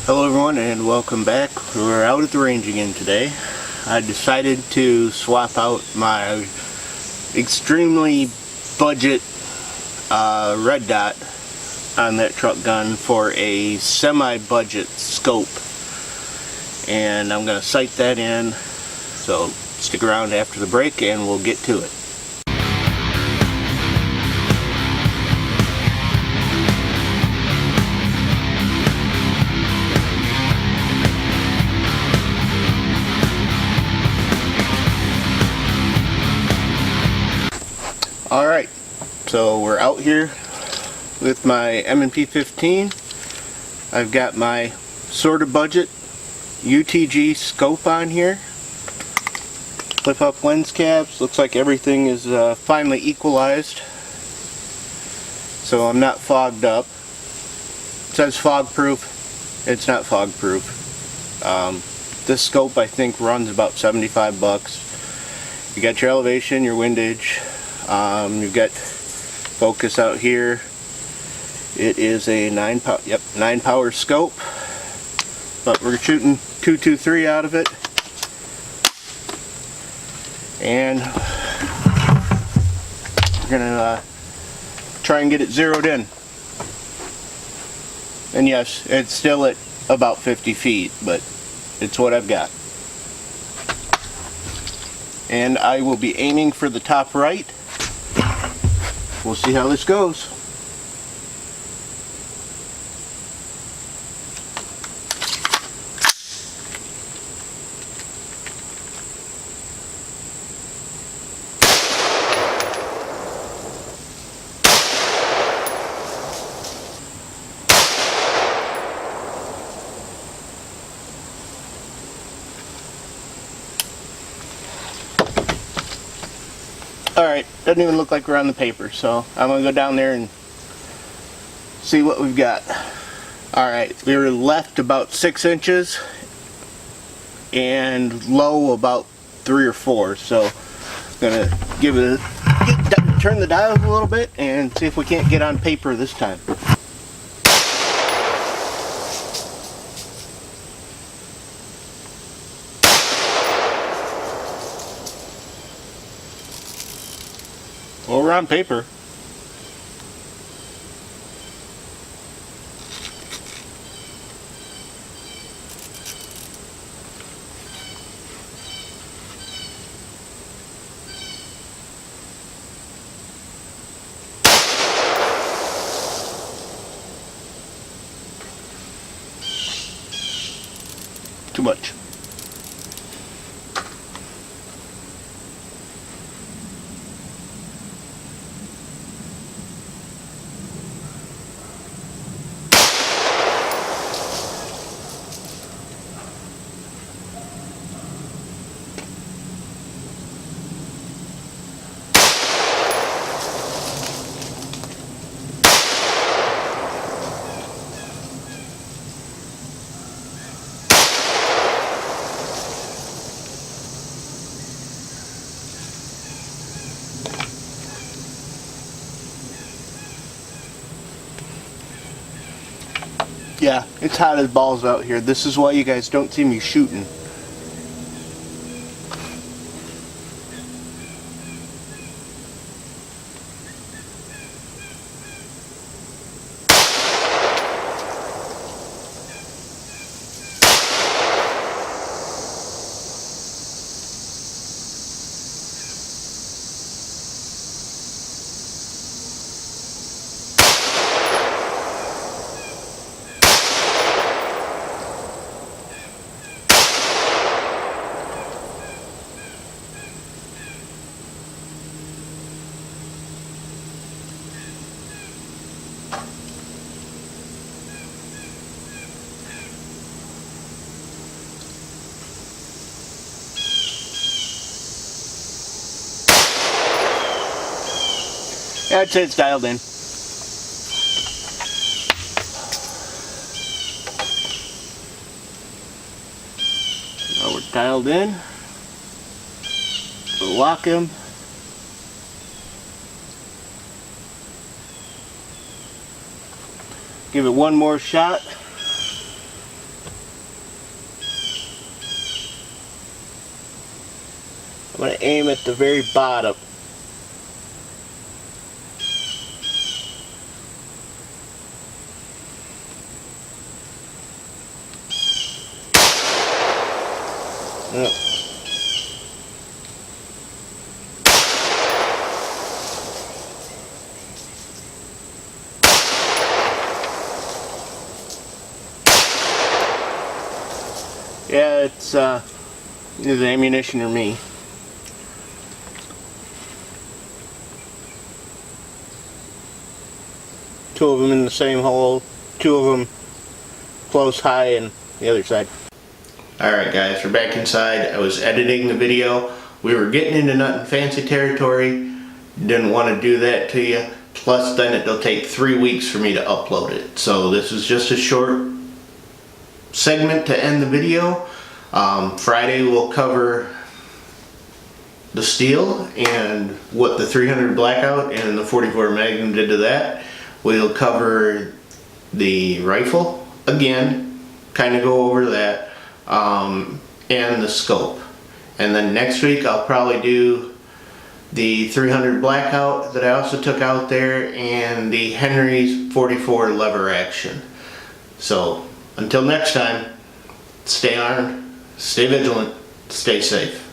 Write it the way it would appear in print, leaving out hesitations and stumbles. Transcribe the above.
Hello everyone and welcome back. We're out at the range again today. I decided to swap out my extremely budget red dot on that truck gun for a semi-budget scope, and I'm going to sight that in, so stick around after the break and we'll get to it. Alright, so we're out here with my M&P 15. I've got my sort of budget UTG scope on here. Flip up lens caps. Looks like everything is finely equalized, so I'm not fogged up. It says fog proof. It's not fog proof. This scope I think runs about 75 bucks. You got your elevation, your windage. You've got focus out here. It is a 9 power scope, but we're shooting 223 out of it, and we're gonna try and get it zeroed in. And yes, it's still at about 50 feet, but it's what I've got. And I will be aiming for the top right. We'll see how this goes. Alright, doesn't even look like we're on the paper, so I'm going to go down there and see what we've got. Alright, we were left about 6 inches and low about 3 or 4, so I'm going to give it turn the dials a little bit and see if we can't get on paper this time. Well, we're on paper. Too much. Yeah, it's hot as balls out here. This is why you guys don't see me shooting. Yeah, I'd say it's dialed in. Now we're dialed in. We'll lock him. Give it one more shot. going to aim at the very bottom. Yep. Yeah, it's either ammunition or me. Two of them in the same hole, two of them close, high, and the other side. Alright guys, we're back inside. I was editing the video. We were getting into nothing fancy territory. Didn't want to do that to you. Plus then it'll take 3 weeks for me to upload it. So this is just a short segment to end the video. Friday we'll cover the steel and what the 300 blackout and the 44 Magnum did to that. We'll cover the rifle again, kind of go over that, and the scope. And then next week I'll probably do the 300 blackout that I also took out there and the Henry's 44 lever action. So until next time, stay armed, stay vigilant, stay safe.